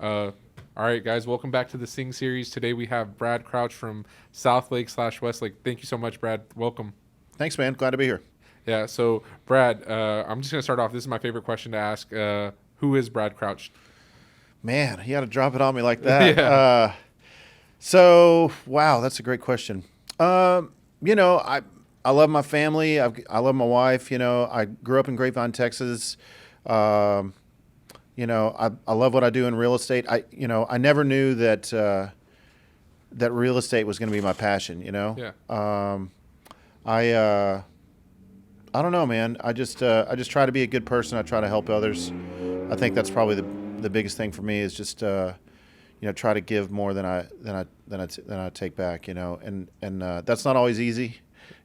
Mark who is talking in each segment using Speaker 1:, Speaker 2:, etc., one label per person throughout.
Speaker 1: So, all right, guys, welcome back to the Sing series. Today we have Brad Crouch from South Lake / Westlake. Thank you so much, Brad. Welcome.
Speaker 2: Thanks, man. Glad to be here.
Speaker 1: Yeah. So, Brad, I'm just gonna start off. This is my favorite question to ask. Who is Brad Crouch?
Speaker 2: Man, you got to drop it on me like that.
Speaker 1: Yeah.
Speaker 2: Wow, that's a great question. You know, I love my family. I love my wife. You know, I grew up in Grapevine, Texas. You know, I love what I do in real estate. I never knew that that real estate was going to be my passion. You know,
Speaker 1: Yeah.
Speaker 2: I don't know, man. I just try to be a good person. I try to help others. I think that's probably the biggest thing for me is just you know, try to give more than I take back. You know, and that's not always easy.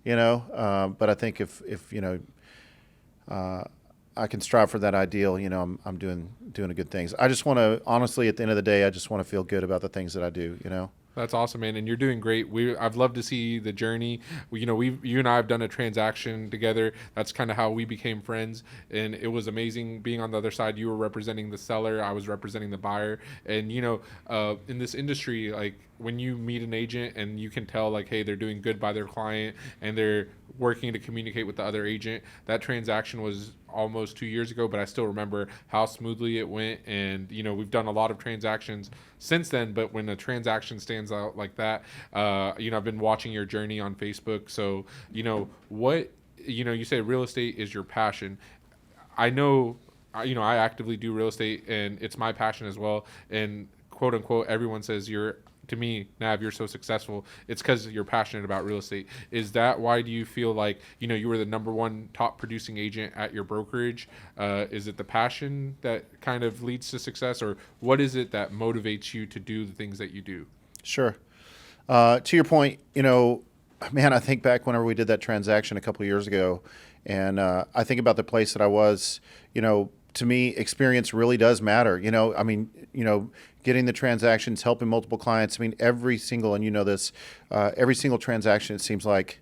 Speaker 2: You know, but I think if you know, I can strive for that ideal. You know, I'm doing the good things. I just want to honestly, at the end of the day, I just want to feel good about the things that I do. You know.
Speaker 1: That's awesome, man, and you're doing great. I've loved to see the journey. You and I have done a transaction together. That's kind of how we became friends, and it was amazing being on the other side. You were representing the seller, I was representing the buyer, and in this industry, like when you meet an agent and you can tell, like, hey, they're doing good by their client and they're working to communicate with the other agent. That transaction was almost 2 years ago, but I still remember how smoothly it went. And we've done a lot of transactions since then, but when a transaction stands out like that, I've been watching your journey on Facebook. So you say real estate is your passion. I know, I actively do real estate and it's my passion as well. And quote unquote, everyone says to me, Nav, you're so successful. It's because you're passionate about real estate. Is that why do you feel like, you were the number one top producing agent at your brokerage? Is it the passion that kind of leads to success, or what is it that motivates you to do the things that you do?
Speaker 2: Sure. To your point, man, I think back whenever we did that transaction a couple of years ago, and I think about the place that I was, to me, experience really does matter. Getting the transactions, helping multiple clients. I mean, every single transaction, it seems like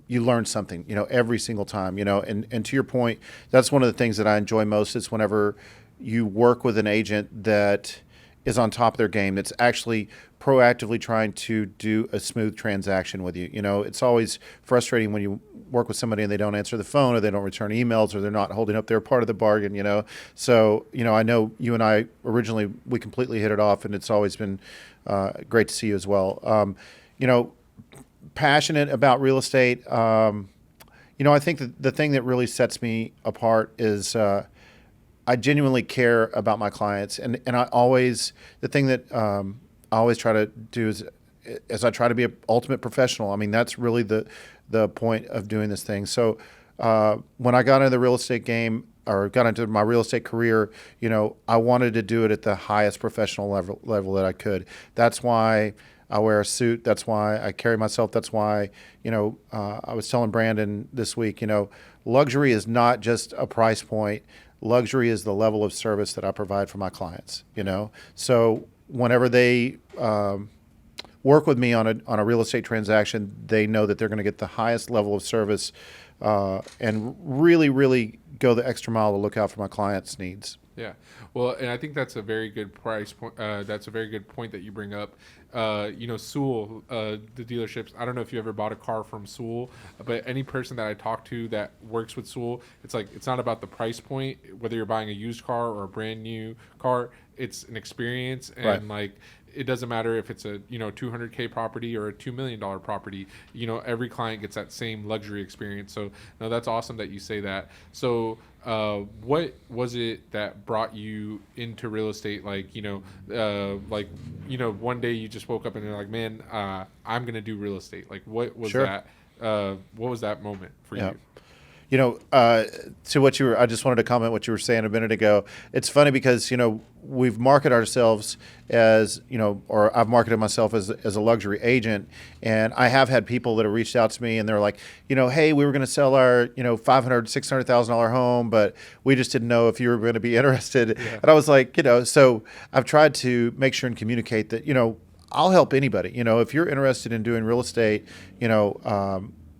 Speaker 2: you learn something, every single time, and to your point, that's one of the things that I enjoy most is whenever you work with an agent that is on top of their game, that's actually proactively trying to do a smooth transaction with you. It's always frustrating when you work with somebody and they don't answer the phone or they don't return emails or they're not holding up their part of the bargain, So, I know you and I originally, we completely hit it off, and it's always been great to see you as well. Passionate about real estate. I think that the thing that really sets me apart is I genuinely care about my clients, and the thing that I always try to do is I try to be an ultimate professional. I mean, that's really the point of doing this thing. So when I got into the real estate game or got into my real estate career, I wanted to do it at the highest professional level that I could. That's why I wear a suit. That's why I carry myself. That's why, I was telling Brandon this week, luxury is not just a price point. Luxury is the level of service that I provide for my clients, So whenever they work with me on a real estate transaction, they know that they're going to get the highest level of service and really, really go the extra mile to look out for my clients' needs.
Speaker 1: Yeah, well, and I think that's a very good price point. That's a very good point that you bring up. Sewell, the dealerships. I don't know if you ever bought a car from Sewell, but any person that I talk to that works with Sewell, it's like it's not about the price point. Whether you're buying a used car or a brand new car, it's an experience, and
Speaker 2: Right.
Speaker 1: like it doesn't matter if it's a $200K property or a $2 million property. Every client gets that same luxury experience. So no, that's awesome that you say that. So what was it that brought you into real estate? One day you just woke up and you're like, man, I'm gonna do real estate. Like, what was
Speaker 2: Sure.
Speaker 1: that? What was that moment for
Speaker 2: Yeah.
Speaker 1: you?
Speaker 2: To what I just wanted to comment what you were saying a minute ago. It's funny because, we've marketed ourselves as, or I've marketed myself as a luxury agent. And I have had people that have reached out to me and they're like, hey, we were going to sell our, $500,000, $600,000 home, but we just didn't know if you were going to be interested.
Speaker 1: Yeah.
Speaker 2: And I was like, so I've tried to make sure and communicate that, I'll help anybody. If you're interested in doing real estate,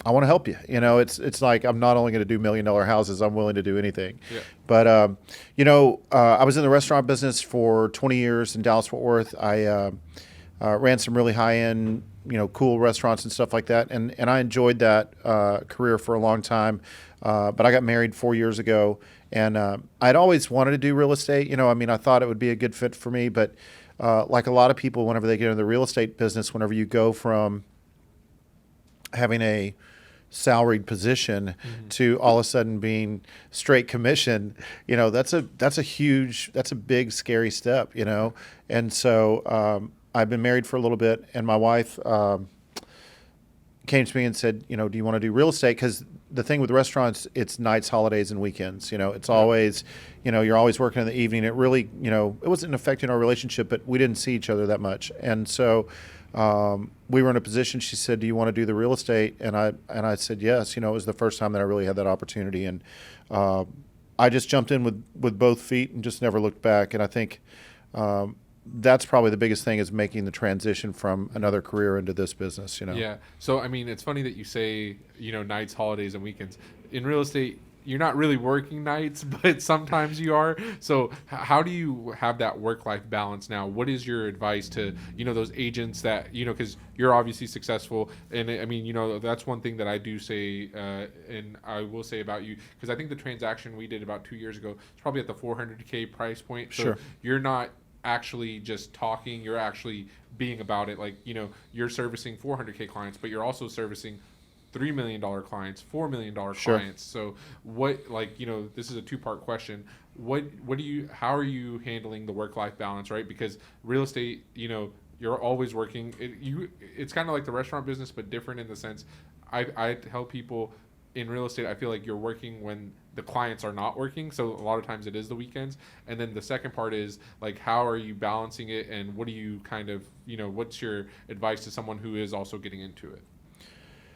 Speaker 2: I want to help you. It's like I'm not only going to do $1 million houses. I'm willing to do anything.
Speaker 1: Yeah.
Speaker 2: But I was in the restaurant business for 20 years in Dallas Fort Worth. I ran some really high end, cool restaurants and stuff like that, and I enjoyed that career for a long time. But I got married 4 years ago, and I'd always wanted to do real estate. I thought it would be a good fit for me, but like a lot of people, whenever they get into the real estate business, whenever you go from having a salaried position to all of a sudden being straight commission, that's a big scary step, And so I've been married for a little bit, and my wife came to me and said, do you want to do real estate? Because the thing with restaurants, it's nights, holidays, and weekends. It's always, you're always working in the evening. It really, it wasn't affecting our relationship, but we didn't see each other that much. And so we were in a position. She said, do you want to do the real estate? And I said, yes. It was the first time that I really had that opportunity. And I just jumped in with both feet and just never looked back. And I think that's probably the biggest thing, is making the transition from another career into this business.
Speaker 1: Yeah. So it's funny that you say nights, holidays, and weekends. In real estate, you're not really working nights, but sometimes you are. So how do you have that work-life balance now? What is your advice to those agents that because you're obviously successful, and that's one thing that I do say, and I will say about you, because I think the transaction we did about 2 years ago is probably at the 400K price point. So
Speaker 2: Sure.
Speaker 1: you're not actually just talking, you're actually being about it. Like you're servicing 400K clients, but you're also servicing $3 million clients, $4 million
Speaker 2: Sure.
Speaker 1: clients. So what, this is a two-part question. How are you handling the work-life balance, right? Because real estate, you're always working. It's kind of like the restaurant business, but different in the sense, I tell people in real estate, I feel like you're working when the clients are not working. So a lot of times it is the weekends. And then the second part is like, how are you balancing it? And what do you kind of, what's your advice to someone who is also getting into it?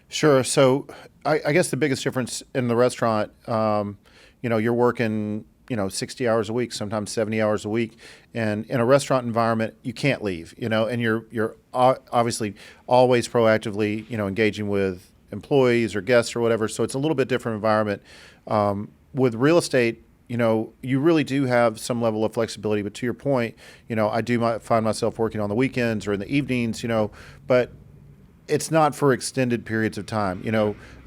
Speaker 2: Sure. So I guess the biggest difference in the restaurant, you're working, 60 hours a week, sometimes 70 hours a week. And in a restaurant environment, you can't leave, and you're obviously always proactively, engaging with employees or guests or whatever. So it's a little bit different environment. With real estate, you really do have some level of flexibility. But to your point, I do find myself working on the weekends or in the evenings, but it's not for extended periods of time.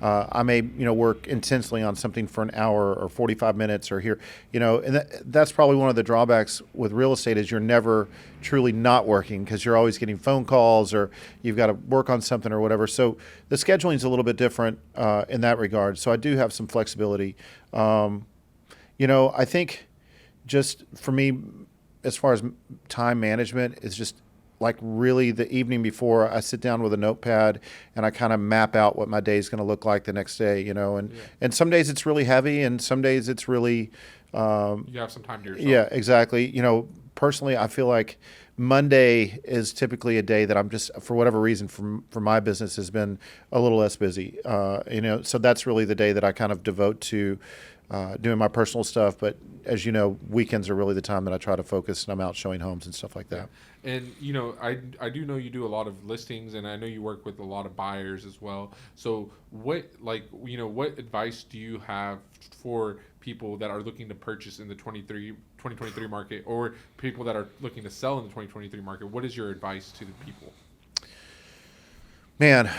Speaker 2: I may, work intensely on something for an hour or 45 minutes or here, and that's probably one of the drawbacks with real estate, is you're never truly not working, because you're always getting phone calls or you've got to work on something or whatever. So the scheduling is a little bit different in that regard. So I do have some flexibility. I think just for me, as far as time management, is just like really the evening before, I sit down with a notepad and I kind of map out what my day is going to look like the next day, and some days it's really heavy and some days it's really,
Speaker 1: you have some time to yourself.
Speaker 2: yeah, exactly. Personally, I feel like Monday is typically a day that I'm just, for whatever reason, for my business, has been a little less busy. So that's really the day that I kind of devote to doing my personal stuff. But as you know, weekends are really the time that I try to focus, and I'm out showing homes and stuff like that.
Speaker 1: And I do know you do a lot of listings, and I know you work with a lot of buyers as well. So what advice do you have for people that are looking to purchase in the 2023 market, or people that are looking to sell in the 2023 market? What is your advice to the people?
Speaker 2: Man,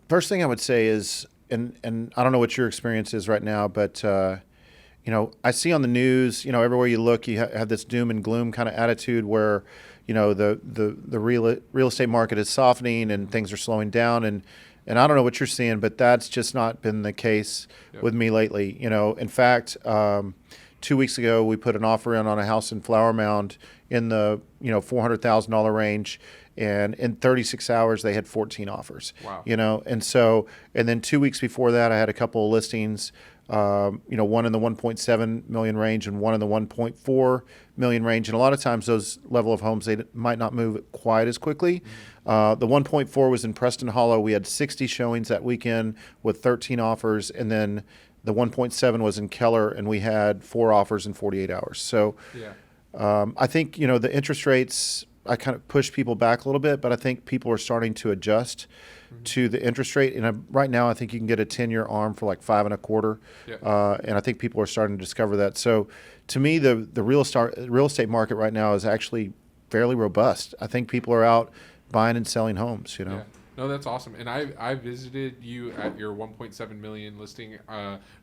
Speaker 2: first thing I would say is, and I don't know what your experience is right now, but I see on the news, everywhere you look, you have this doom and gloom kind of attitude where, the real estate market is softening and things are slowing down, and I don't know what you're seeing, but that's just not been the case with me lately. In fact, 2 weeks ago we put an offer in on a house in Flower Mound in the $400,000 range, and in 36 hours they had 14 offers.
Speaker 1: Wow.
Speaker 2: And then 2 weeks before that I had a couple of listings. One in the 1.7 million range and one in the 1.4 million range. And a lot of times those level of homes, they might not move quite as quickly. The 1.4 was in Preston Hollow. We had 60 showings that weekend with 13 offers. And then the 1.7 was in Keller, and we had 4 offers in 48 hours. So I think, the interest rates I kind of pushed people back a little bit, but I think people are starting to adjust to the interest rate. And right now, I think you can get a 10-year ARM for like 5.25,
Speaker 1: Yeah.
Speaker 2: and I think people are starting to discover that. So, to me, the real estate market right now is actually fairly robust. I think people are out buying and selling homes.
Speaker 1: Yeah. No, that's awesome. And I visited you at your 1.7 million listing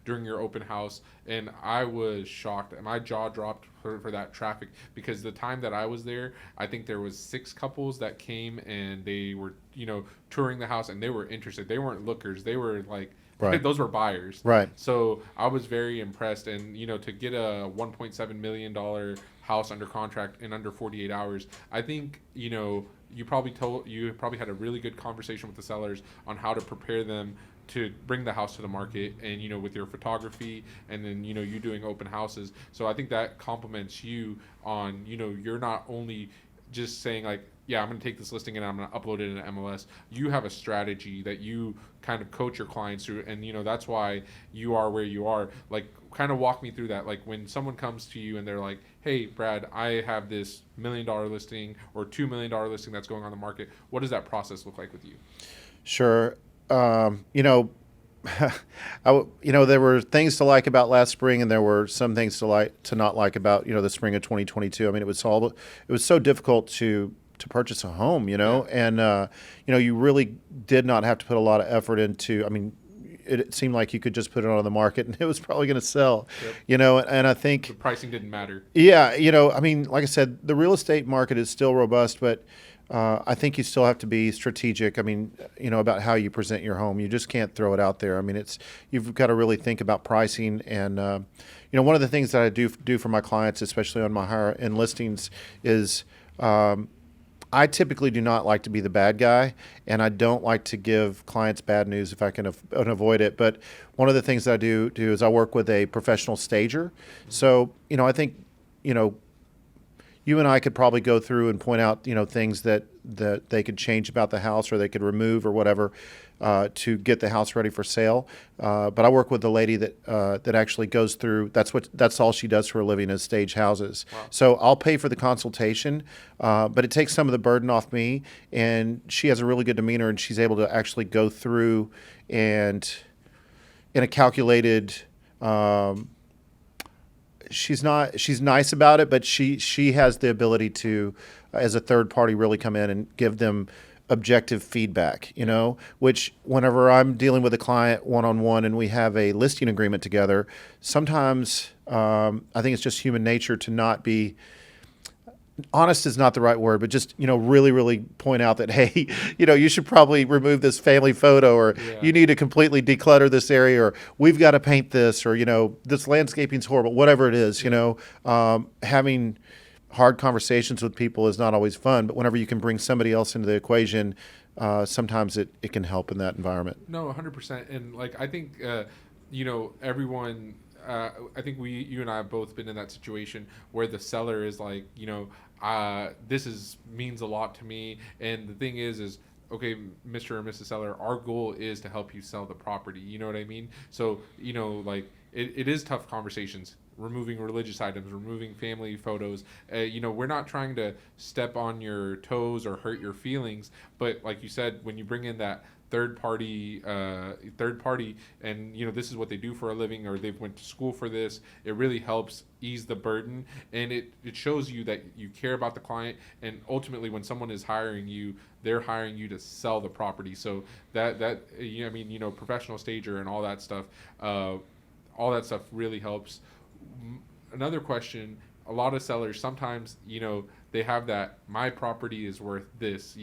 Speaker 1: during your open house, and I was shocked. My jaw dropped for that traffic because the time that I was there, I think there was 6 couples that came and they were touring the house and they were interested. They weren't lookers. They were like
Speaker 2: Right.
Speaker 1: those were buyers.
Speaker 2: Right.
Speaker 1: So I was very impressed, and to get a 1.7 million dollar house under contract in under 48 hours, I think you probably had a really good conversation with the sellers on how to prepare them to bring the house to the market, and with your photography, and then you doing open houses. So I think that compliments you on you're not only just saying like, yeah, I'm going to take this listing and I'm going to upload it in MLS. You have a strategy that you kind of coach your clients through, and that's why you are where you are. Like, kind of walk me through that. Like, when someone comes to you and they're like, hey, Brad, I have this $1 million listing or $2 million listing that's going on the market. What does that process look like with you?
Speaker 2: Sure. There were things to like about last spring, and there were some things to not like about the spring of 2022. I mean, it was so difficult to purchase a home,
Speaker 1: Yeah.
Speaker 2: and you really did not have to put a lot of effort into. I mean, it seemed like you could just put it on the market, and it was probably going to sell,
Speaker 1: Yep.
Speaker 2: And I think
Speaker 1: The pricing didn't matter.
Speaker 2: yeah, I mean, like I said, the real estate market is still robust, but I think you still have to be strategic. I mean, about how you present your home. You just can't throw it out there. I mean, you've got to really think about pricing. And one of the things that I do for my clients, especially on my higher end listings, is I typically do not like to be the bad guy, and I don't like to give clients bad news if I can avoid it. But one of the things that I do is I work with a professional stager. So, I think, you and I could probably go through and point out, things that they could change about the house, or they could remove or whatever, to get the house ready for sale. But I work with a lady that actually goes through. That's all she does for a living, is stage houses.
Speaker 1: Wow.
Speaker 2: So I'll pay for the consultation, but it takes some of the burden off me. And she has a really good demeanor, and she's able to actually go through and in a calculated. She's nice about it, but she has the ability to, as a third party, really come in and give them objective feedback, which whenever I'm dealing with a client one-on-one and we have a listing agreement together, sometimes I think it's just human nature to not be honest is not the right word, but just, really, really point out that, hey, you should probably remove this family photo, or
Speaker 1: Yeah.
Speaker 2: you need to completely declutter this area, or we've got to paint this, or, this landscaping's horrible, whatever it is, having hard conversations with people is not always fun, but whenever you can bring somebody else into the equation, sometimes it can help in that environment.
Speaker 1: No, 100%. And like, I think, everyone, I think you and I have both been in that situation where the seller is like, this means a lot to me. And the thing is, okay, Mr. or Mrs. Seller, our goal is to help you sell the property. You know what I mean? So, like, it is tough conversations, removing religious items, removing family photos. We're not trying to step on your toes or hurt your feelings, but like you said, when you bring in that third party, and this is what they do for a living, or they've went to school for this, it really helps ease the burden, and it shows you that you care about the client. And ultimately, when someone is hiring you, they're hiring you to sell the property. So professional stager and all that stuff really helps. Another question: a lot of sellers sometimes, they have that, my property is worth this,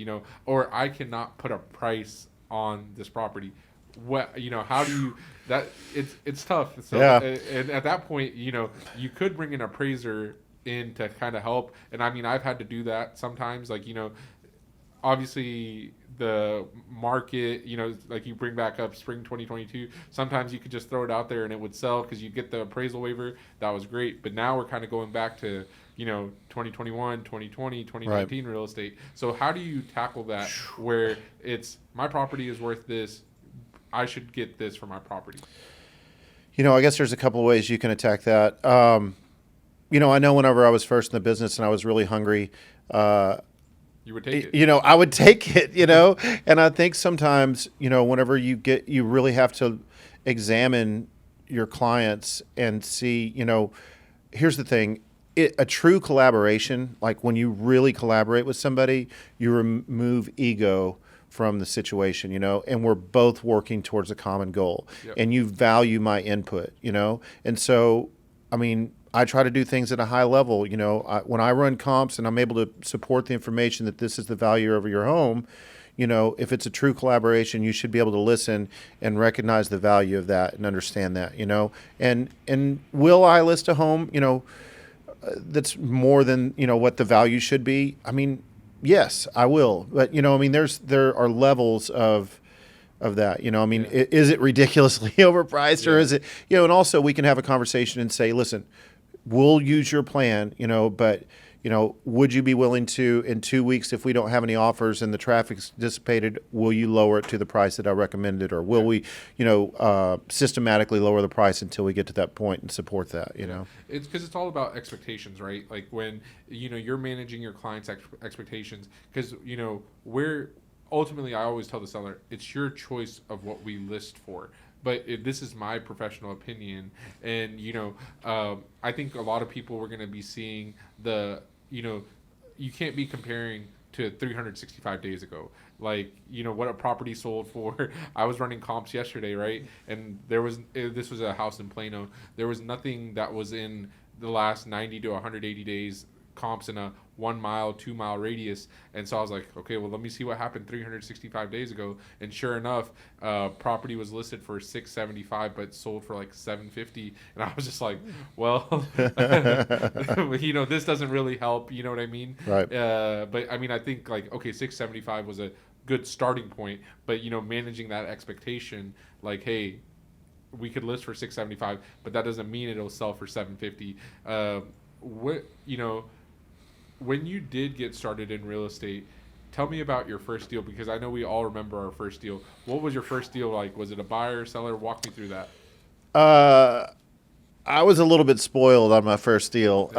Speaker 1: or I cannot put a price on this property. What, how do you, that it's tough. So,
Speaker 2: Yeah.
Speaker 1: and at that point, you could bring an appraiser in to kind of help. And I mean, I've had to do that sometimes. Like, obviously the market, like you bring back up spring 2022, sometimes you could just throw it out there and it would sell because you get the appraisal waiver. That was great. But now we're kind of going back to, 2021, 2020, 2019 real estate. So how do you tackle that where it's, my property is worth this, I should get this for my property?
Speaker 2: I guess there's a couple of ways you can attack that. I know whenever I was first in the business and I was really hungry,
Speaker 1: You would take it.
Speaker 2: I would take it, and I think sometimes, whenever you really have to examine your clients and see, here's the thing. A true collaboration, like when you really collaborate with somebody, you remove ego from the situation, and we're both working towards a common goal,
Speaker 1: Yep.
Speaker 2: and you value my input, and so, I mean, I try to do things at a high level. When I run comps and I'm able to support the information that this is the value of your home, if it's a true collaboration, you should be able to listen and recognize the value of that and understand that, and will I list a home, that's more than what the value should be? I mean, yes, I will. But I mean, there are levels of that. I mean,
Speaker 1: Yeah.
Speaker 2: is it ridiculously overpriced, or
Speaker 1: Yeah.
Speaker 2: is it? And also we can have a conversation and say, listen, we'll use your plan. But would you be willing to, in 2 weeks, if we don't have any offers and the traffic's dissipated, will you lower it to the price that I recommended, or will
Speaker 1: Yeah.
Speaker 2: we, systematically lower the price until we get to that point and support that?
Speaker 1: It's because it's all about expectations, right? Like when you're managing your clients' expectations, because we're ultimately, I always tell the seller, it's your choice of what we list for. But this is my professional opinion, and I think a lot of people were going to be seeing you can't be comparing to 365 days ago. Like, what a property sold for. I was running comps yesterday, right? And this was a house in Plano. There was nothing that was in the last 90 to 180 days comps in a 1 mile, 2 mile radius. And so I was like, okay, well, let me see what happened 365 days ago. And sure enough, property was listed for 675, but sold for like 750. And I was just like, well, this doesn't really help. You know what I mean?
Speaker 2: Right.
Speaker 1: But I mean, I think like, okay, 675 was a good starting point, but managing that expectation, like, hey, we could list for 675, but that doesn't mean it'll sell for 750. What when you did get started in real estate, tell me about your first deal, because I know we all remember our first deal. What was your first deal like? Was it a buyer, seller? Walk me through that.
Speaker 2: I was a little bit spoiled on my first deal.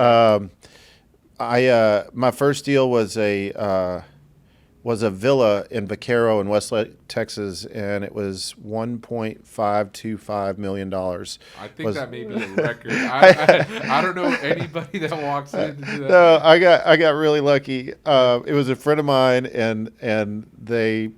Speaker 1: Yeah.
Speaker 2: My first deal was a villa in Vaquero in Westlake, Texas, and it was $1.525 million.
Speaker 1: I think that may be a record. I don't know anybody that walks into that.
Speaker 2: No, I got really lucky. It was a friend of mine, and they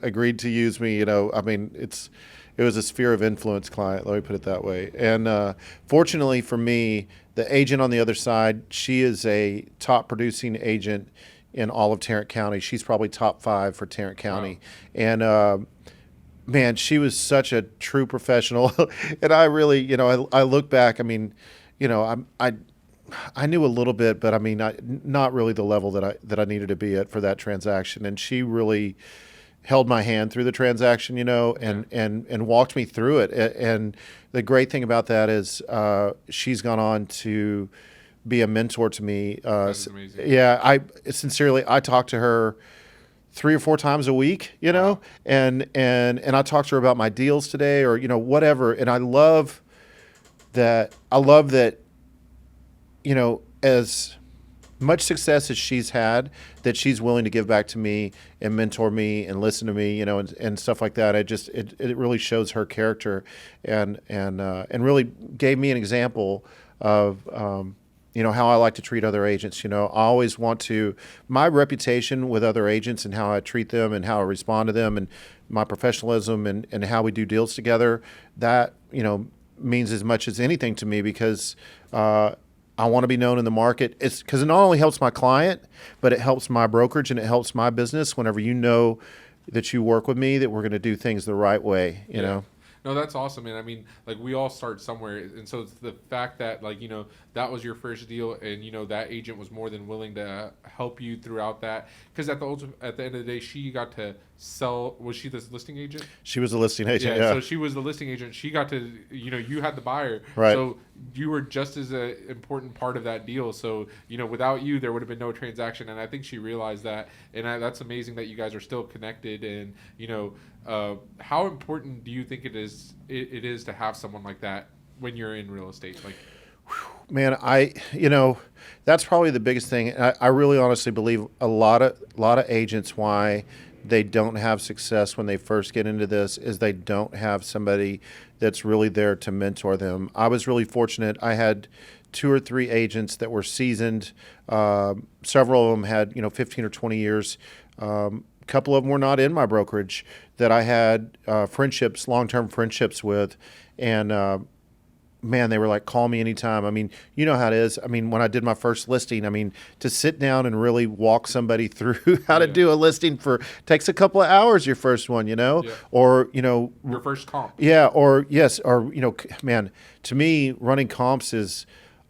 Speaker 2: agreed to use me. I mean, it was a sphere of influence client. Let me put it that way. And fortunately for me, the agent on the other side, she is a top producing agent in all of Tarrant County. She's probably top 5 for Tarrant County. Wow. And man, she was such a true professional. And I really, I look back. I mean, I knew a little bit, but I mean, not really the level that I needed to be at for that transaction. And she really held my hand through the transaction, and walked me through it. And the great thing about that is she's gone on to be a mentor to me.
Speaker 1: That's amazing.
Speaker 2: Yeah, I talk to her 3 or 4 times a week,
Speaker 1: Wow.
Speaker 2: and I talk to her about my deals today, or whatever. And I love that. As much success as she's had, that she's willing to give back to me and mentor me and listen to me, and stuff like that. It really shows her character, and really gave me an example of how I like to treat other agents. I always want to, my reputation with other agents and how I treat them and how I respond to them and my professionalism and how we do deals together, that, means as much as anything to me, because I want to be known in the market. It's because it not only helps my client, but it helps my brokerage and it helps my business whenever that you work with me, that we're going to do things the right way,
Speaker 1: Yeah. No, that's awesome, man. I mean, like, we all start somewhere, and so it's the fact that, like, that was your first deal, and that agent was more than willing to help you throughout that, because at the end of the day, she got to sell. Was she the listing agent?
Speaker 2: She was a listing agent. Yeah.
Speaker 1: So she was the listing agent. She got to, you had the buyer,
Speaker 2: right?
Speaker 1: So you were just as an important part of that deal. So without you, there would have been no transaction, and I think she realized that, and that's amazing that you guys are still connected, and how important do you think it is to have someone like that when you're in real estate? Like,
Speaker 2: Man, that's probably the biggest thing. I really honestly believe a lot of agents why they don't have success when they first get into this is they don't have somebody that's really there to mentor them. I was really fortunate. I had two or three agents that were seasoned. Several of them had 15 or 20 years. A couple of them were not in my brokerage that I had friendships, long-term friendships with, and man, they were like, call me anytime. I mean, you know how it is. I mean, when I did my first listing, I mean, to sit down and really walk somebody through how to
Speaker 1: Yeah.
Speaker 2: do a listing takes a couple of hours, your first one,
Speaker 1: Yeah.
Speaker 2: or,
Speaker 1: Your first comp.
Speaker 2: yeah, or yes, or, man, to me, running comps is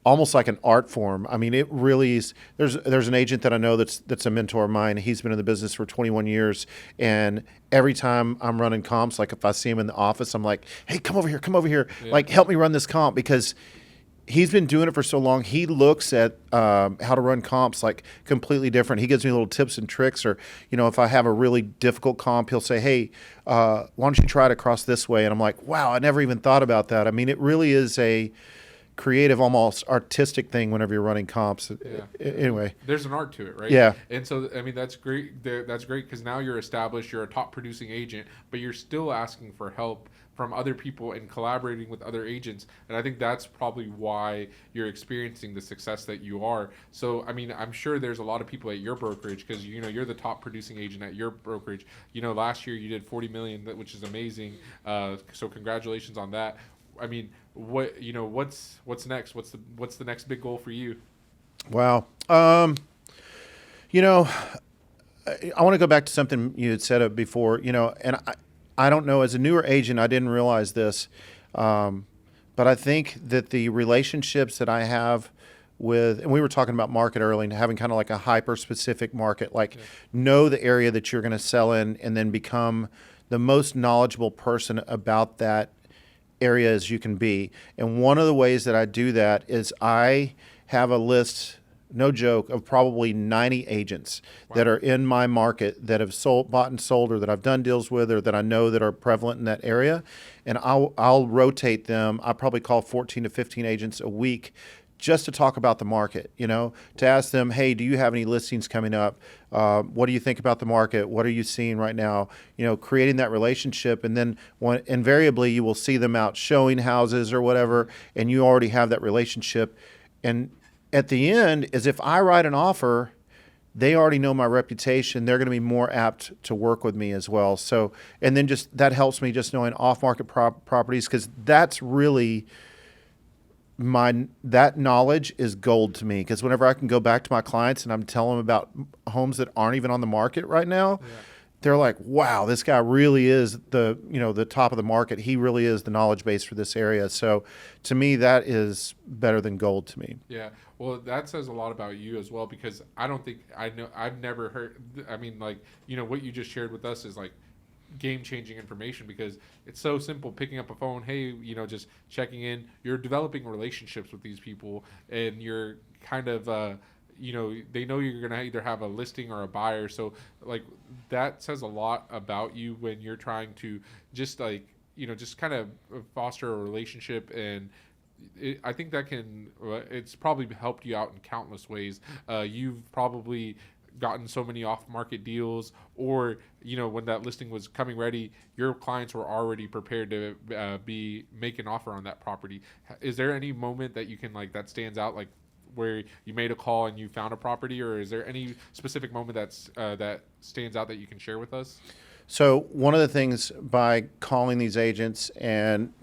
Speaker 2: almost like an art form. I mean, it really is. There's an agent that I know that's a mentor of mine. He's been in the business for 21 years, and every time I'm running comps, like if I see him in the office, I'm like, "Hey, come over here,
Speaker 1: Yeah.
Speaker 2: like help me run this comp," because he's been doing it for so long. He looks at how to run comps like completely different. He gives me little tips and tricks, or if I have a really difficult comp, he'll say, "Hey, why don't you try it across this way?" And I'm like, "Wow, I never even thought about that." I mean, it really is a creative, almost artistic thing whenever you're running comps.
Speaker 1: Yeah.
Speaker 2: Anyway,
Speaker 1: There's an art to it, right?
Speaker 2: yeah,
Speaker 1: And so, I mean, that's great. That's great because now you're established. You're a top producing agent, but you're still asking for help from other people and collaborating with other agents. And I think that's probably why you're experiencing the success that you are. So, I mean, I'm sure there's a lot of people at your brokerage because you're the top producing agent at your brokerage. Last year you did 40 million, which is amazing. So congratulations on that. I mean, what's next? What's the next big goal for you?
Speaker 2: wow. You know, I want to go back to something you had said before. And I don't know. As a newer agent, I didn't realize this, but I think that the relationships that I have with, and we were talking about market early, and having kind of like a hyper specific market, like know the area that you're going to sell in, and then become the most knowledgeable person about that area as you can be. And one of the ways that I do that is I have a list, no joke, of probably 90 agents that are in my market that have bought and sold, or that I've done deals with, or that I know that are prevalent in that area. And I'll rotate them. I probably call 14 to 15 agents a week just to talk about the market, to ask them, hey, do you have any listings coming up? What do you think about the market? What are you seeing right now? Creating that relationship. And then invariably you will see them out showing houses or whatever, and you already have that relationship. And at the end is, if I write an offer, they already know my reputation. They're going to be more apt to work with me as well. So, and then just that helps me just knowing off-market properties, because that's really that knowledge is gold to me, because whenever I can go back to my clients and I'm telling them about homes that aren't even on the market right now, they're like, wow, this guy really is the top of the market. He really is the knowledge base for this area. So to me, that is better than gold to me.
Speaker 1: Yeah. Well, that says a lot about you as well, because I don't think I've never heard. I mean, like, what you just shared with us is like game changing information, because it's so simple picking up a phone, hey, just checking in. You're developing relationships with these people, and you're kind of they know you're gonna either have a listing or a buyer. So like that says a lot about you when you're trying to just like just kind of foster a relationship. And I think that it's probably helped you out in countless ways. You've probably gotten so many off-market deals, or when that listing was coming ready, your clients were already prepared to make an offer on that property. Is there any moment that you can like that stands out, like where you made a call and you found a property, or is there any specific moment that stands out that you can share with us?
Speaker 2: So one of the things by calling these agents and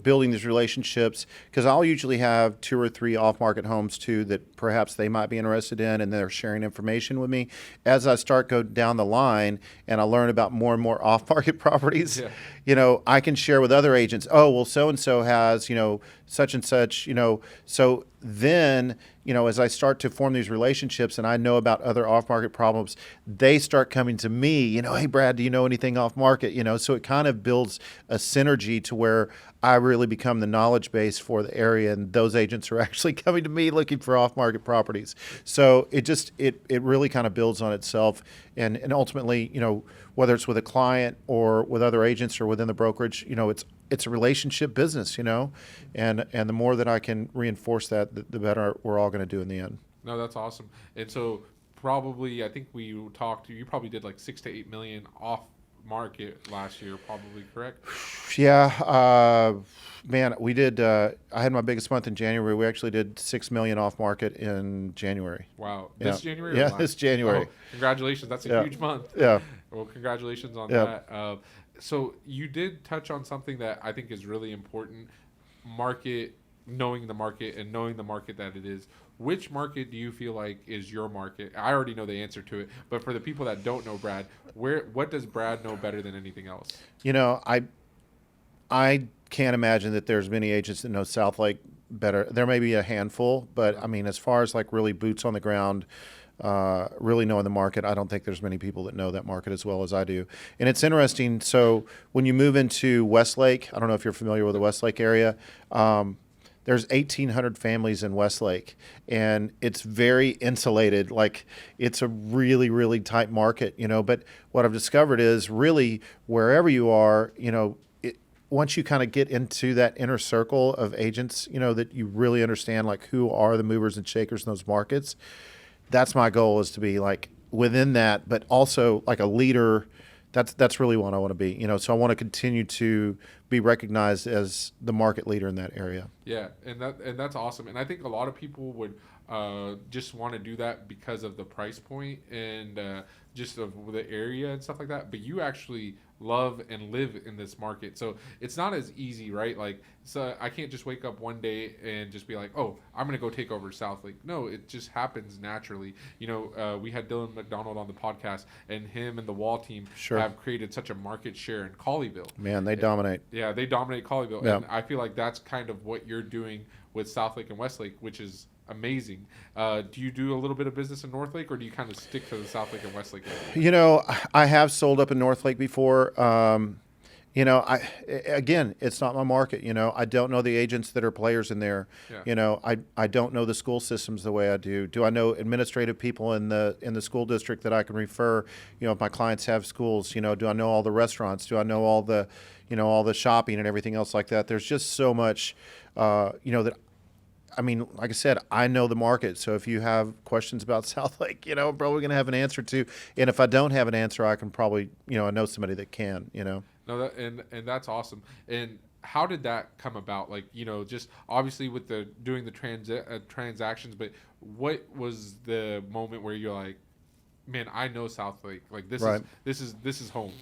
Speaker 2: building these relationships, because I'll usually have two or three off-market homes too that perhaps they might be interested in, and they're sharing information with me. As I go down the line and I learn about more and more off-market properties, I can share with other agents. Oh, well, so and so has such and such. So then as I start to form these relationships and I know about other off-market problems, they start coming to me. Hey, Brad, do you know anything off-market? So it kind of builds a synergy to where I really become the knowledge base for the area, and those agents are actually coming to me looking for off-market properties. So it really kind of builds on itself, and ultimately, whether it's with a client or with other agents or within the brokerage, it's a relationship business, and the more that I can reinforce that, the better we're all going to do in the end.
Speaker 1: No, that's awesome. And so probably, I think we talked. You probably did like 6 to 8 million off market last year, probably correct?
Speaker 2: Yeah, man, we did. I had my biggest month in January. We actually did 6 million off market in January.
Speaker 1: Wow,
Speaker 2: Yeah,
Speaker 1: this January or
Speaker 2: yeah,
Speaker 1: last?
Speaker 2: this January.
Speaker 1: Oh, congratulations! That's a
Speaker 2: Yeah,
Speaker 1: huge month.
Speaker 2: yeah,
Speaker 1: Well, congratulations on
Speaker 2: yeah.
Speaker 1: that. So you did touch on something that I think is really important: market, knowing the market, and knowing the market that it is. Which market do you feel like is your market? I already know the answer to it, but for the people that don't know Brad, what does Brad know better than anything else?
Speaker 2: You know, I can't imagine that there's many agents that know South Lake better. There may be a handful, but I mean, as far as like really boots on the ground, really knowing the market, I don't think there's many people that know that market as well as I do. And it's interesting. So when you move into Westlake, I don't know if you're familiar with the Westlake area. There's 1,800 families in Westlake, and it's very insulated. Like, it's a really, really tight market, But what I've discovered is really wherever you are, once you kind of get into that inner circle of agents, that you really understand like who are the movers and shakers in those markets. That's my goal, is to be like within that, but also like a leader. That's really what I want to be, So I want to continue to be recognized as the market leader in that area.
Speaker 1: Yeah, and that's awesome. And I think a lot of people would just want to do that because of the price point and just of the area and stuff like that. But you actually love and live in this market, so it's not as easy, right? Like, so I can't just wake up one day and just be like, oh, I'm gonna go take over South Lake. No, it just happens naturally. We had Dylan McDonald on the podcast, and him and the Wall team
Speaker 2: Sure.
Speaker 1: have created such a market share in Colleyville.
Speaker 2: Man, they dominate.
Speaker 1: Yeah, they dominate Colleyville,
Speaker 2: Yeah.
Speaker 1: and I feel like that's kind of what you're doing with South Lake and Westlake, which is amazing. Do you do a little bit of business in North Lake, or do you kind of stick to the South Lake and Westlake area?
Speaker 2: I have sold up in North Lake before. Again, it's not my market. I don't know the agents that are players in there.
Speaker 1: Yeah.
Speaker 2: I don't know the school systems the way I do. Do I know administrative people in the school district that I can refer? If my clients have schools, do I know all the restaurants? Do I know all the shopping and everything else like that? There's just so much, that. I mean, like I said, I know the market. So if you have questions about South Lake, I'm probably going to have an answer to. And if I don't have an answer, I can probably, I know somebody that can.
Speaker 1: No, and that's awesome. And how did that come about? Like, just obviously with the doing the transactions, but what was the moment where you're like, man, I know South Lake. Like,
Speaker 2: Right.
Speaker 1: This is home.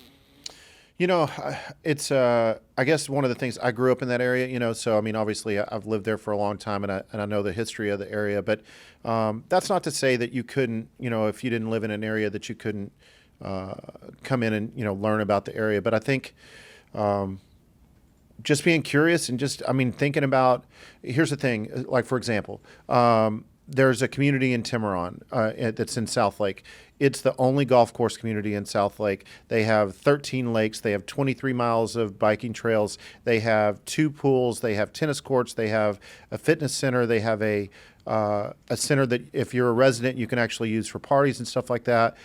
Speaker 2: It's I guess one of the things, I grew up in that area, so I mean, obviously I've lived there for a long time, and I know the history of the area, but that's not to say that you couldn't, if you didn't live in an area, that you couldn't come in and learn about the area. But I think just being curious and just, I mean, thinking about, here's the thing, like, for example, there's a community in Tiburon that's in South Lake. It's the only golf course community in South Lake. They have 13 lakes. They have 23 miles of biking trails. They have 2 pools. They have tennis courts. They have a fitness center. They have a center that if you're a resident, you can actually use for parties and stuff like that.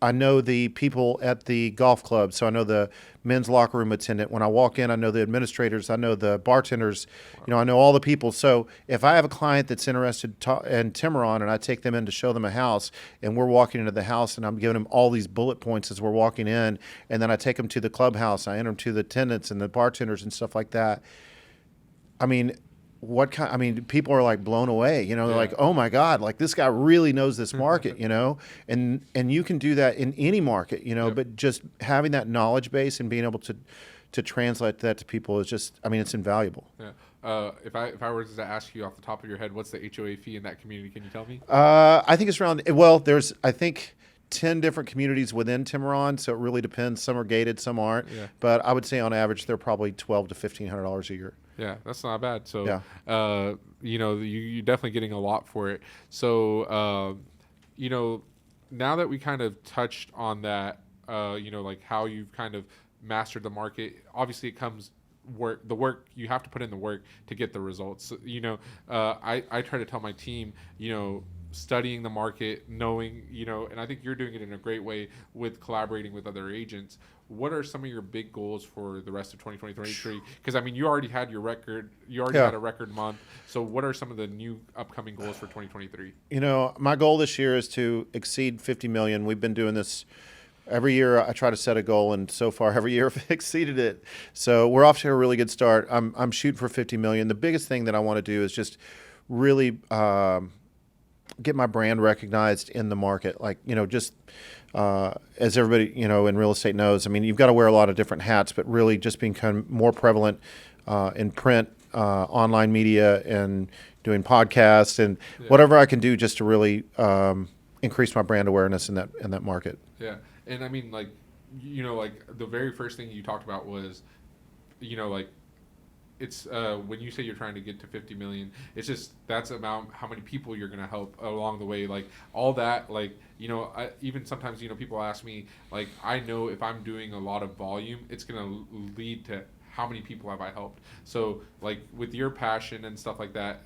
Speaker 2: I know the people at the golf club, so I know the men's locker room attendant. When I walk in, I know the administrators, I know the bartenders, I know all the people. So if I have a client that's interested in Tiburon and I take them in to show them a house, and we're walking into the house and I'm giving them all these bullet points as we're walking in, and then I take them to the clubhouse, I enter them to the attendants and the bartenders and stuff like that. I mean, people are like blown away, they're like, oh my God, like this guy really knows this market, and you can do that in any market,
Speaker 1: Yep.
Speaker 2: but just having that knowledge base and being able to translate that to people is just, I mean, it's invaluable.
Speaker 1: Yeah. If I were to ask you off the top of your head, what's the HOA fee in that community? Can you tell me?
Speaker 2: I think it's around, well, there's, I think, 10 different communities within Tiburon, so it really depends. Some are gated, some aren't.
Speaker 1: Yeah.
Speaker 2: But I would say on average, they're probably $1,200 to $1,500 a year.
Speaker 1: Yeah, that's not bad. So,
Speaker 2: Yeah.
Speaker 1: you're definitely getting a lot for it. So, now that we kind of touched on that, like how you've kind of mastered the market, obviously it comes the work, you have to put in the work to get the results. So, I try to tell my team, studying the market, knowing, and I think you're doing it in a great way with collaborating with other agents. What are some of your big goals for the rest of 2023? Because I mean, you already had your record, you already
Speaker 2: Yeah.
Speaker 1: had a record month. So what are some of the new upcoming goals for 2023?
Speaker 2: My goal this year is to exceed 50 million. We've been doing this every year. I try to set a goal, and so far every year I've exceeded it. So we're off to a really good start. I'm shooting for 50 million. The biggest thing that I want to do is just really get my brand recognized in the market. Like, just as everybody, in real estate knows, I mean, you've got to wear a lot of different hats, but really just being kind of more prevalent in print, online media, and doing podcasts and
Speaker 1: Yeah.
Speaker 2: whatever I can do just to really increase my brand awareness in that market.
Speaker 1: Yeah. And I mean, like, like the very first thing you talked about was, like, it's when you say you're trying to get to 50 million, it's just that's about how many people you're going to help along the way. Like all that, like, even sometimes, people ask me, like, I know if I'm doing a lot of volume, it's going to lead to how many people have I helped. So like with your passion and stuff like that,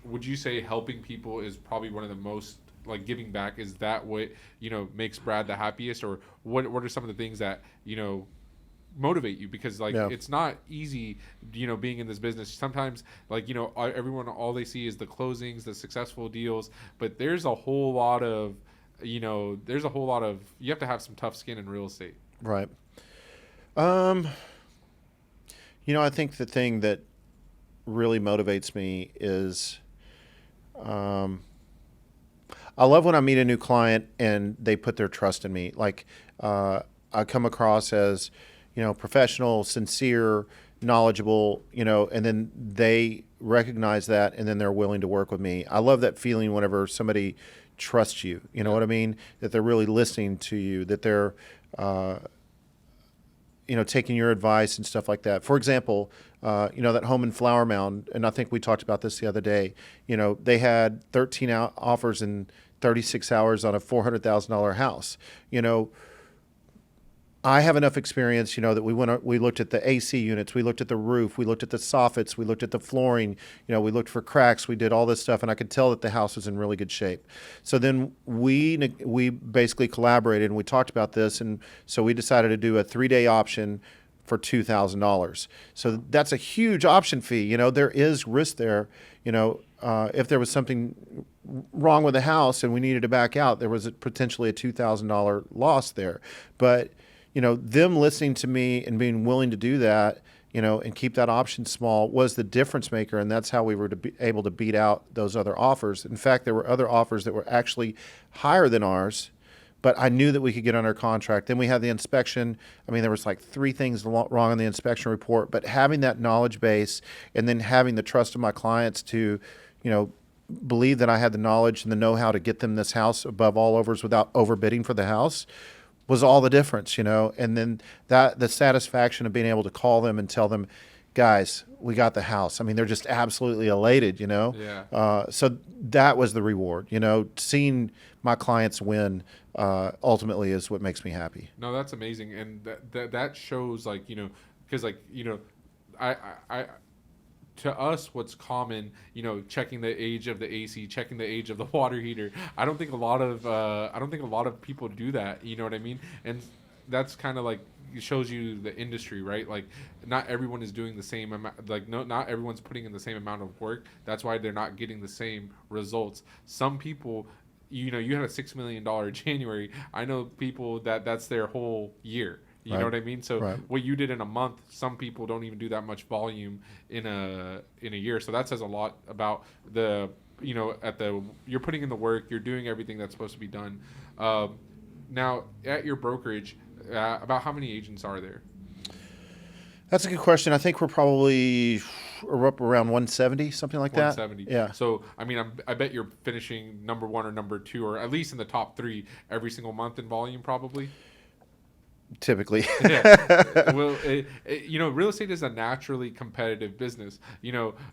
Speaker 1: would you say helping people is probably one of the most, like, giving back, is that what makes Brad the happiest? Or what are some of the things that motivate you? Because like
Speaker 2: Yeah.
Speaker 1: it's not easy, being in this business. Sometimes, like, everyone, all they see is the closings, the successful deals, but there's a whole lot of you have to have some tough skin in real estate.
Speaker 2: Right. I think the thing that really motivates me is I love when I meet a new client and they put their trust in me. Like, I come across as, professional, sincere, knowledgeable, and then they recognize that and then they're willing to work with me. I love that feeling whenever somebody trusts you. You know what I mean? That they're really listening to you, that they're, taking your advice and stuff like that. For example, that home in Flower Mound, and I think we talked about this the other day. They had 13 offers in 36 hours on a $400,000 house. I have enough experience, that we looked at the AC units, we looked at the roof, we looked at the soffits, we looked at the flooring, we looked for cracks, we did all this stuff, and I could tell that the house was in really good shape. So then we basically collaborated and we talked about this, and so we decided to do a 3-day option for $2,000. So that's a huge option fee. There is risk there. If there was something wrong with the house and we needed to back out, there was potentially a $2,000 loss there. But them listening to me and being willing to do that, and keep that option small was the difference maker. And that's how we were able to beat out those other offers. In fact, there were other offers that were actually higher than ours, but I knew that we could get under contract. Then we had the inspection. I mean, there was like 3 things wrong on the inspection report, but having that knowledge base and then having the trust of my clients to, believe that I had the knowledge and the know-how to get them this house above all overs without overbidding for the house was all the difference, and then the satisfaction of being able to call them and tell them, guys, we got the house. I mean, they're just absolutely elated,
Speaker 1: Yeah.
Speaker 2: So that was the reward, seeing my clients win ultimately is what makes me happy.
Speaker 1: No, that's amazing. And that shows, like, because, like, I to us, what's common, checking the age of the AC, checking the age of the water heater. I don't think a lot of people do that. You know what I mean? And that's kind of like, it shows you the industry, right? Like, not everyone is doing the same amount. Like, no, not everyone's putting in the same amount of work. That's why they're not getting the same results. Some people, you had a $6 million January. I know people that's their whole year. You know what I mean? So
Speaker 2: Right.
Speaker 1: what you did in a month, some people don't even do that much volume in a year. So that says a lot about the, you're putting in the work, you're doing everything that's supposed to be done. Now at your brokerage, about how many agents are there?
Speaker 2: That's a good question. I think we're up around 170, something like that.
Speaker 1: 170.
Speaker 2: Yeah.
Speaker 1: So I mean, I bet you're finishing number 1 or number 2, or at least in the top 3 every single month in volume, probably.
Speaker 2: Typically.
Speaker 1: Yeah. Well, real estate is a naturally competitive business.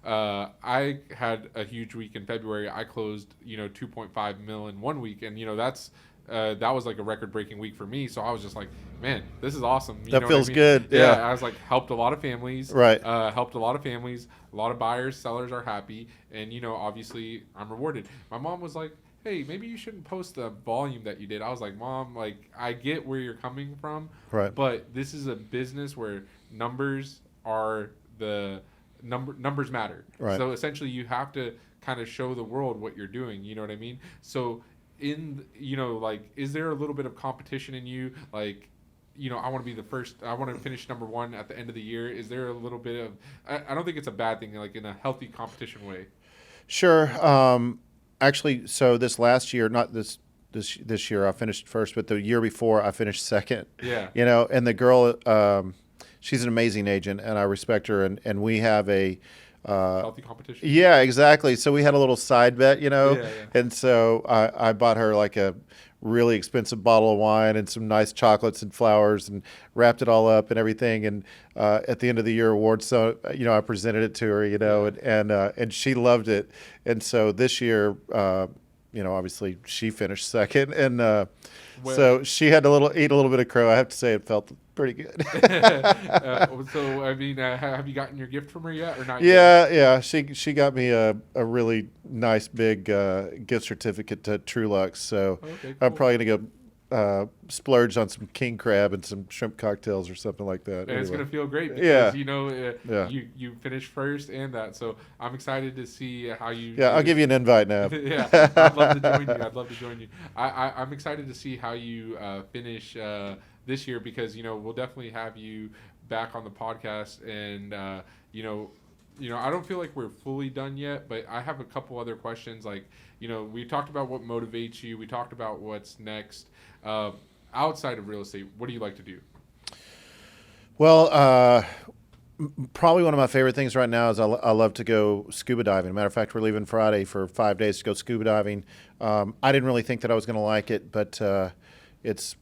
Speaker 1: I had a huge week in February. I closed, 2.5 mil in 1 week, and that's that was like a record breaking week for me. So I was just like, man, this is awesome. You
Speaker 2: That
Speaker 1: know what I
Speaker 2: feels
Speaker 1: mean?
Speaker 2: good.
Speaker 1: Yeah,
Speaker 2: Yeah.
Speaker 1: I was like, helped a lot of families.
Speaker 2: Right.
Speaker 1: Helped a lot of families. A lot of buyers, sellers are happy, and obviously I'm rewarded. My mom was like, hey, maybe you shouldn't post the volume that you did. I was like, Mom, like I get where you're coming from,
Speaker 2: Right.
Speaker 1: but this is a business where numbers are the numbers matter.
Speaker 2: Right.
Speaker 1: So essentially, you have to kind of show the world what you're doing. You know what I mean? So like, is there a little bit of competition in you? Like, I want to be the first. I want to finish number one at the end of the year. Is there a little bit of? I don't think it's a bad thing. Like in a healthy competition way.
Speaker 2: Sure. Actually, so this last year, not this year, I finished first, but the year before, I finished second.
Speaker 1: Yeah.
Speaker 2: And the girl, she's an amazing agent, and I respect her. And we have a
Speaker 1: Healthy competition.
Speaker 2: yeah, exactly. So we had a little side bet,
Speaker 1: Yeah, yeah.
Speaker 2: and so I bought her like a really expensive bottle of wine and some nice chocolates and flowers and wrapped it all up and everything. And at the end of the year award, so I presented it to her,
Speaker 1: Yeah.
Speaker 2: and she loved it. And so this year, obviously she finished second, and so she had to eat a little bit of crow. I have to say, it felt pretty good.
Speaker 1: So I mean, have you gotten your gift from her yet, or not
Speaker 2: Yeah, yeah. She got me a really nice big gift certificate to Trulux. So
Speaker 1: yet? Okay,
Speaker 2: I'm
Speaker 1: cool.
Speaker 2: probably gonna go splurge on some king crab and some shrimp cocktails or something like that.
Speaker 1: And it's
Speaker 2: Anyway.
Speaker 1: gonna feel great
Speaker 2: Yeah.
Speaker 1: because
Speaker 2: Yeah.
Speaker 1: you finished first and that. So I'm excited to see how you.
Speaker 2: Yeah, I'll give you an invite now.
Speaker 1: Yeah, I'd love to join you. I'd love to join you. I'm excited to see how you finish this year because we'll definitely have you back on the podcast and I don't feel like we're fully done yet, but I have a couple other questions. Like we talked about what motivates you. We talked about what's next. Outside of real estate, what do you like to do?
Speaker 2: Well, probably one of my favorite things right now is I love to go scuba diving. Matter of fact, we're leaving Friday for 5 days to go scuba diving. I didn't really think that I was going to like it, but it's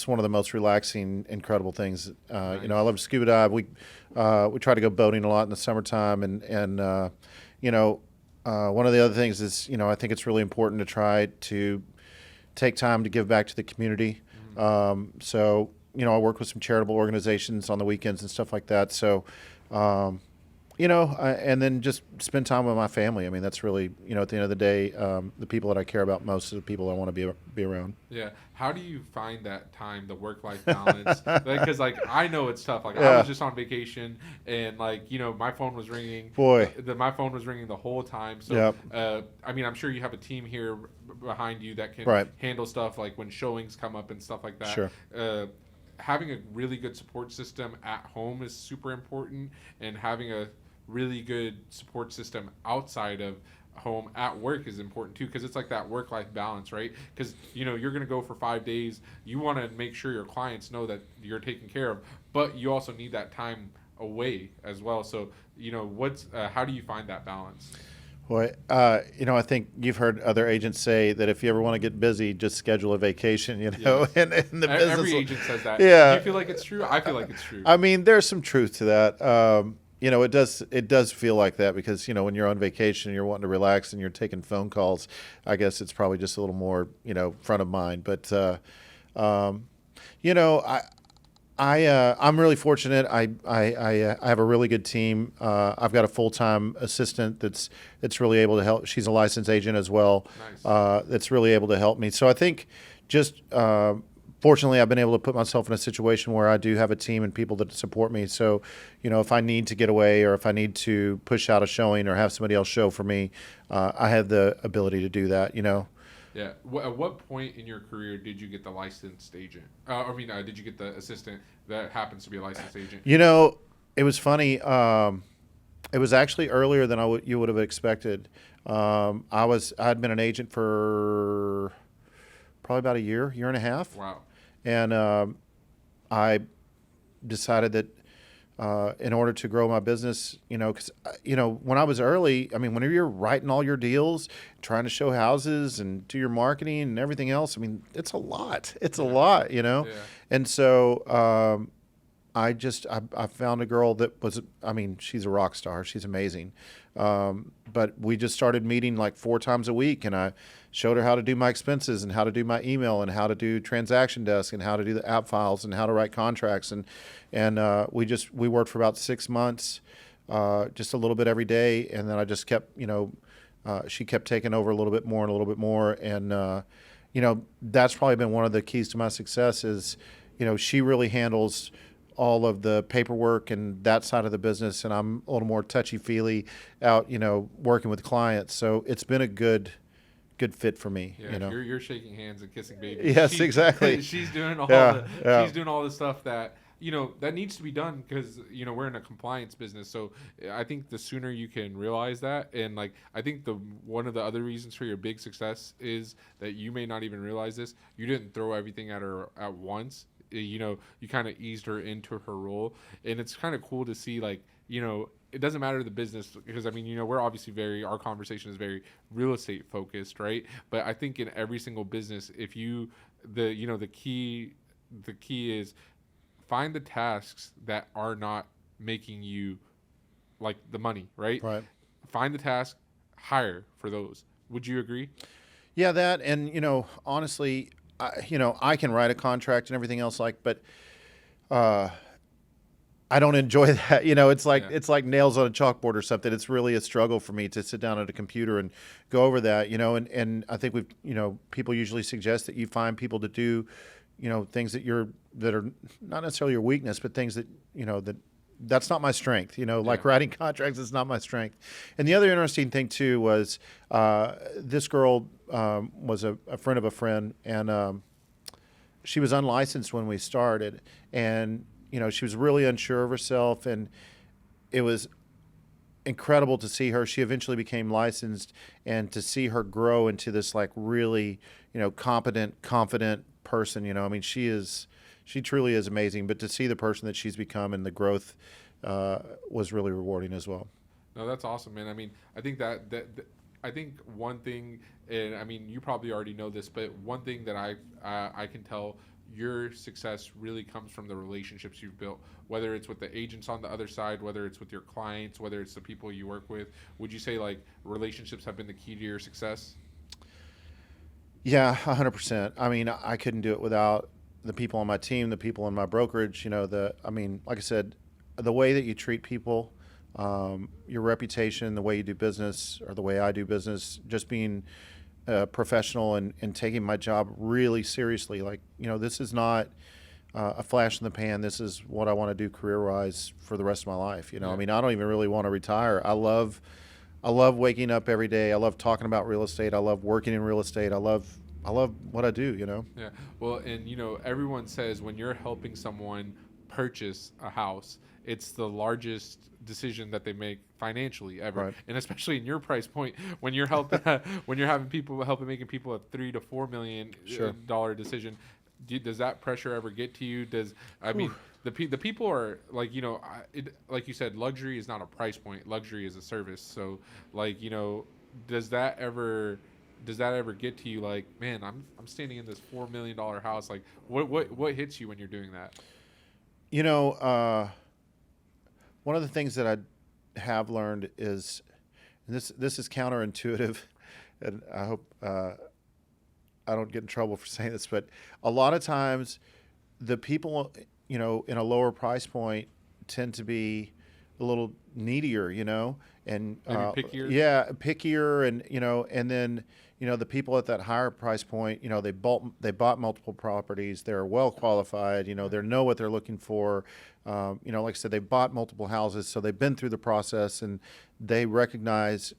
Speaker 2: one of the most relaxing, incredible things.
Speaker 1: Nice.
Speaker 2: I love to scuba dive. We try to go boating a lot in the summertime, and one of the other things is I think it's really important to try to take time to give back to the community. So I work with some charitable organizations on the weekends and stuff like that. So, and then just spend time with my family. I mean, that's really, at the end of the day, the people that I care about most are the people I want to be around.
Speaker 1: Yeah. How do you find that time, the work-life balance? Because I know it's tough. Like I
Speaker 2: Yeah.
Speaker 1: was just on vacation, and my phone was ringing.
Speaker 2: Boy.
Speaker 1: My phone was ringing the whole time. So,
Speaker 2: Yep.
Speaker 1: I mean, I'm sure you have a team here behind you that can
Speaker 2: Right.
Speaker 1: handle stuff like when showings come up and stuff like that.
Speaker 2: Sure.
Speaker 1: Having a really good support system at home is super important, and having a really good support system outside of home at work is important too, because it's like that work-life balance, right? Because you're going to go for 5 days, you want to make sure your clients know that you're taken care of, but you also need that time away as well. So how do you find that balance?
Speaker 2: Boy, I think you've heard other agents say that if you ever want to get busy, just schedule a vacation.
Speaker 1: Yes.
Speaker 2: And the business.
Speaker 1: Every agent says that.
Speaker 2: Yeah.
Speaker 1: Do you feel like it's true? I feel like it's true.
Speaker 2: I mean, there's some truth to that. It does feel like that because when you're on vacation, you're wanting to relax and you're taking phone calls. I guess it's probably just a little more front of mind. But I'm really fortunate. I have a really good team. I've got a full-time assistant that's really able to help. She's a licensed agent as well.
Speaker 1: Nice.
Speaker 2: That's really able to help me. So I think just fortunately, I've been able to put myself in a situation where I do have a team and people that support me. So, if I need to get away or if I need to push out a showing or have somebody else show for me, I have the ability to do that.
Speaker 1: Yeah. At what point in your career did you get the licensed agent? Did you get the assistant that happens to be a licensed agent?
Speaker 2: It was funny. It was actually earlier than you would have expected. I'd been an agent for probably about a year and a half.
Speaker 1: Wow.
Speaker 2: And I decided that in order to grow my business, because when I was early, I mean, whenever you're writing all your deals, trying to show houses and do your marketing and everything else, I mean, it's a lot. It's a lot.
Speaker 1: Yeah.
Speaker 2: And so I found a girl that was, I mean, she's a rock star. She's amazing. But we just started meeting like 4 times a week, and I showed her how to do my expenses and how to do my email and how to do transaction desk and how to do the app files and how to write contracts. And we worked for about 6 months, just a little bit every day. And then I just kept, she kept taking over a little bit more and a little bit more. And, that's probably been one of the keys to my success is, she really handles all of the paperwork and that side of the business, and I'm a little more touchy-feely out, working with clients. So it's been a good fit for me.
Speaker 1: Yeah, you're shaking hands and kissing babies.
Speaker 2: Yes, exactly.
Speaker 1: She's doing all
Speaker 2: Yeah.
Speaker 1: she's doing all the stuff that that needs to be done because we're in a compliance business. So I think the sooner you can realize that, and like I think the one of the other reasons for your big success is that you may not even realize this. You didn't throw everything at her at once. You kind of eased her into her role, and it's kind of cool to see like it doesn't matter the business because I mean we're obviously our conversation is very real estate focused, right? But I think in every single business, if you the key is find the tasks that are not making you like the money, right?
Speaker 2: Right.
Speaker 1: Find the task, hire for those. Would you agree?
Speaker 2: Yeah, that, and honestly, I can write a contract and everything else, but I don't enjoy that. It's like nails on a chalkboard or something. It's really a struggle for me to sit down at a computer and go over that. And I think people usually suggest that you find people to do, things that are not necessarily your weakness, but things that that's not my strength. Like writing contracts is not my strength. And the other interesting thing too was this girl was a friend of a friend, and she was unlicensed when we started, and she was really unsure of herself, and it was incredible to see her. She eventually became licensed, and to see her grow into this like really competent, confident person. I mean, she truly is amazing. But to see the person that she's become and the growth was really rewarding as well.
Speaker 1: No, that's awesome, man. I mean, I think I think one thing, and I mean, you probably already know this, but one thing that I can tell your success really comes from the relationships you've built, whether it's with the agents on the other side, whether it's with your clients, whether it's the people you work with. Would you say like relationships have been the key to your success?
Speaker 2: Yeah, 100%. I mean, I couldn't do it without the people on my team, the people in my brokerage. I mean, like I said, the way that you treat people, your reputation, the way you do business, or the way I do business, just being professional and taking my job really seriously. Like, this is not a flash in the pan. This is what I want to do career-wise for the rest of my life.
Speaker 1: Yeah.
Speaker 2: I mean, I don't even really want to retire. I love waking up every day. I love talking about real estate. I love working in real estate. I love what I do.
Speaker 1: Yeah. Well, and everyone says when you're helping someone purchase a house, it's the largest decision that they make financially ever.
Speaker 2: Right.
Speaker 1: And especially in your price point, when you're helping when you're helping making people a $3 to $4 million
Speaker 2: Sure.
Speaker 1: dollar decision, does that pressure ever get to you? I mean the people are like like you said, luxury is not a price point. Luxury is a service. So like does that ever get to you like, man, I'm standing in this $4 million house? Like what hits you when you're doing that?
Speaker 2: One of the things that I have learned is, and this is counterintuitive, and I hope I don't get in trouble for saying this, but a lot of times the people in a lower price point tend to be a little needier, and
Speaker 1: Maybe pickier.
Speaker 2: Yeah, pickier, and then the people at that higher price point, they bought multiple properties, they're well qualified, they know what they're looking for, like I said, they bought multiple houses, so they've been through the process, and they recognize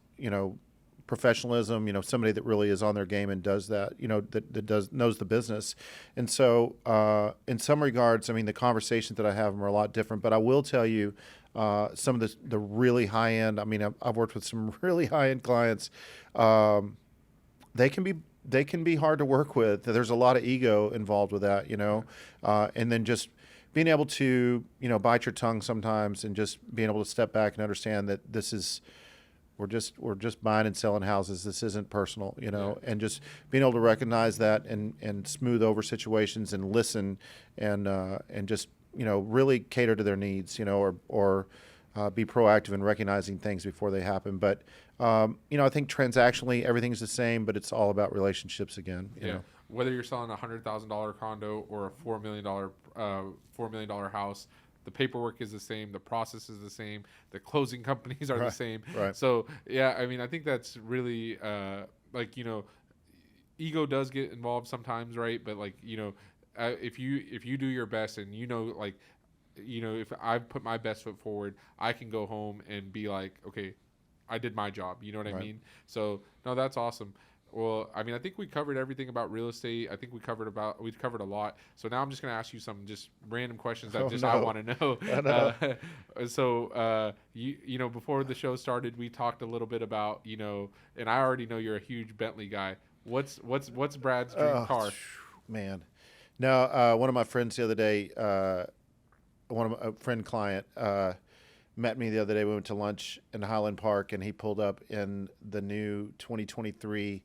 Speaker 2: professionalism, somebody that really is on their game and does that, that knows the business. And so in some regards, I mean, the conversations that I have are a lot different, but I will tell you some of the really high end, I mean, I've worked with some really high end clients. They can be hard to work with. There's a lot of ego involved with that, and then just being able to, bite your tongue sometimes, and just being able to step back and understand that we're just buying and selling houses. This isn't personal, and just being able to recognize that and smooth over situations and listen and just really cater to their needs, or be proactive in recognizing things before they happen. But I think transactionally everything's the same, but it's all about relationships again.
Speaker 1: Yeah. Whether you're selling a $100,000 condo or a $4 million house, the paperwork is the same, the process is the same, the closing companies are the
Speaker 2: Right.
Speaker 1: same.
Speaker 2: Right.
Speaker 1: So yeah, I mean, I think that's really like ego does get involved sometimes, right? But like if you do your best and like if I put my best foot forward, I can go home and be like, okay, I did my job. You know what I
Speaker 2: Right.
Speaker 1: mean? So no, that's awesome. Well, I mean, I think we covered everything about real estate. I think we've covered a lot. So now I'm just gonna ask you some just random questions that
Speaker 2: Oh
Speaker 1: just I
Speaker 2: no.
Speaker 1: want to know.
Speaker 2: I know.
Speaker 1: Before the show started, we talked a little bit about and I already know you're a huge Bentley guy. What's Brad's dream
Speaker 2: Oh,
Speaker 1: car?
Speaker 2: man. No, one of my friends the other day, a friend client, met me the other day. We went to lunch in Highland Park, and he pulled up in the new 2023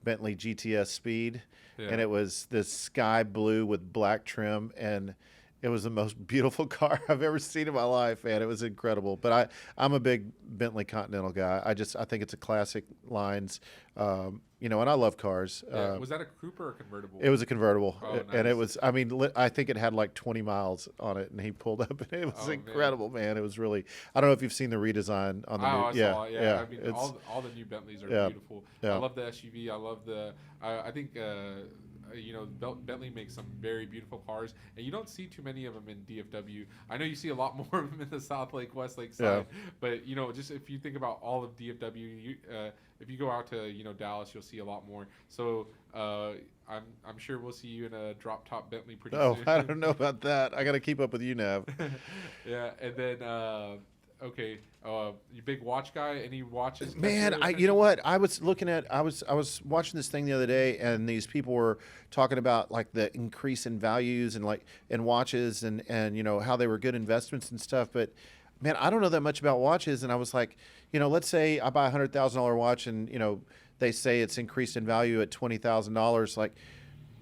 Speaker 2: Bentley GTS Speed,
Speaker 1: Yeah.
Speaker 2: and it was this sky blue with black trim, and it was the most beautiful car I've ever seen in my life, man. It was incredible. But I'm a big Bentley Continental guy. I think it's a classic lines, and I love cars.
Speaker 1: Yeah. Was that a coupe or a convertible?
Speaker 2: It was a convertible,
Speaker 1: Oh,
Speaker 2: and it
Speaker 1: nice.
Speaker 2: was. I mean, I think it had like 20 miles on it, and he pulled up, and it was
Speaker 1: Oh, man.
Speaker 2: incredible, man. It was really. I don't know if you've seen the redesign on the
Speaker 1: Oh,
Speaker 2: new.
Speaker 1: I saw it. Yeah, I mean,
Speaker 2: it's
Speaker 1: all the new Bentleys are
Speaker 2: yeah,
Speaker 1: beautiful.
Speaker 2: yeah.
Speaker 1: I love the SUV. I love the. I think Bentley makes some very beautiful cars, and you don't see too many of them in DFW. I know you see a lot more of them in the South Lake, West Lake side, but just if you think about all of DFW, if you go out to Dallas, you'll see a lot more. So I'm sure we'll see you in a drop top Bentley pretty
Speaker 2: Oh,
Speaker 1: soon.
Speaker 2: I don't know about that. I got to keep up with you, Nav.
Speaker 1: Yeah, and then okay, you big watch guy? Any watches? catch
Speaker 2: Man,
Speaker 1: your
Speaker 2: you know
Speaker 1: attention?
Speaker 2: what? I was watching this thing the other day, and these people were talking about like the increase in values and like in watches, and how they were good investments and stuff. But man, I don't know that much about watches, and I was like, let's say I buy $100,000 watch, and they say it's increased in value at $20,000. Like,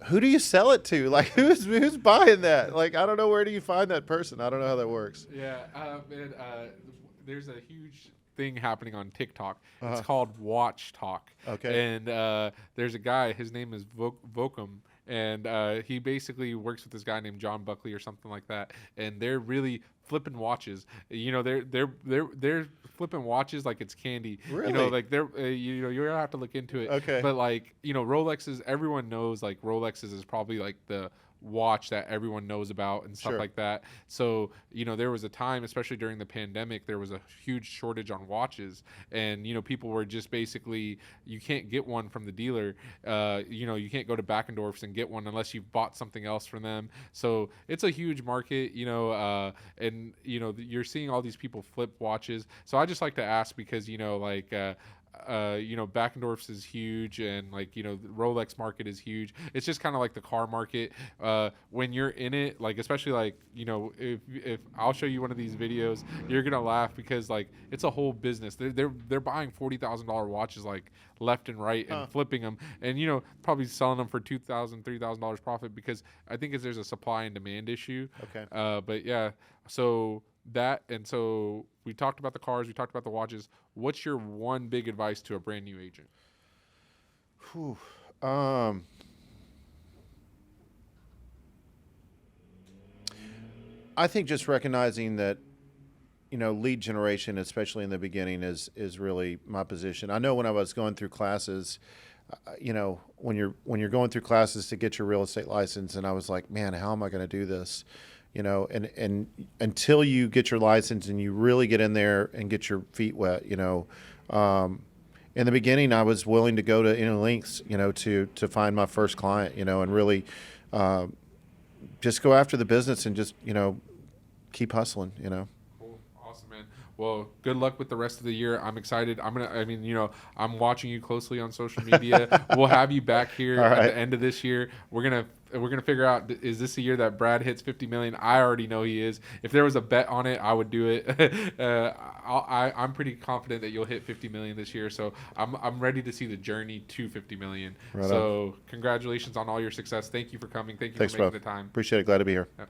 Speaker 2: who do you sell it to? Like, who's buying that? Like, I don't know, where do you find that person? I don't know how that works.
Speaker 1: Yeah, man. There's a huge thing happening on TikTok.
Speaker 2: Uh-huh.
Speaker 1: It's called Watch Talk.
Speaker 2: Okay.
Speaker 1: And there's a guy. His name is Vokum, and he basically works with this guy named John Buckley or something like that. And they're really flipping watches. They're flipping watches like it's candy.
Speaker 2: Really?
Speaker 1: Like they're you're gonna have to look into it.
Speaker 2: Okay.
Speaker 1: But like Rolexes, everyone knows like Rolexes is probably like the watch that everyone knows about and stuff
Speaker 2: Sure.
Speaker 1: like that. So, there was a time, especially during the pandemic, there was a huge shortage on watches, and people were just basically, you can't get one from the dealer. You can't go to Backendorf's and get one unless you've bought something else from them. So it's a huge market, and you're seeing all these people flip watches. So I just like to ask because Backendorf's is huge, and like the Rolex market is huge. It's just kind of like the car market. When you're in it, like especially like if I'll show you one of these videos, you're gonna laugh because like it's a whole business. They're buying $40,000 watches like left and right and flipping them, and probably selling them for $2,000, $3,000 profit because I think there's a supply and demand issue.
Speaker 2: Okay.
Speaker 1: But yeah, so so we talked about the cars, we talked about the watches. What's your one big advice to a brand new agent?
Speaker 2: Whew. I think just recognizing that, lead generation, especially in the beginning, is really my position. I know when I was going through classes, when you're going through classes to get your real estate license, and I was like, man, how am I going to do this? And until you get your license and you really get in there and get your feet wet, in the beginning, I was willing to go to any lengths, to find my first client, and really just go after the business and just, keep hustling,
Speaker 1: Cool. Awesome, man. Well, good luck with the rest of the year. I'm excited. I'm watching you closely on social media. We'll have you back here
Speaker 2: All
Speaker 1: at
Speaker 2: right.
Speaker 1: the end of this year. We're gonna figure out, is this the year that Brad hits 50 million? I already know he is. If there was a bet on it, I would do it. I'm pretty confident that you'll hit 50 million this year. So I'm ready to see the journey to 50 million.
Speaker 2: Right on.
Speaker 1: So congratulations on all your success. Thank you for coming. Thank you
Speaker 2: Thanks,
Speaker 1: for making
Speaker 2: bro.
Speaker 1: the time.
Speaker 2: Appreciate it. Glad to be here.
Speaker 1: Yep.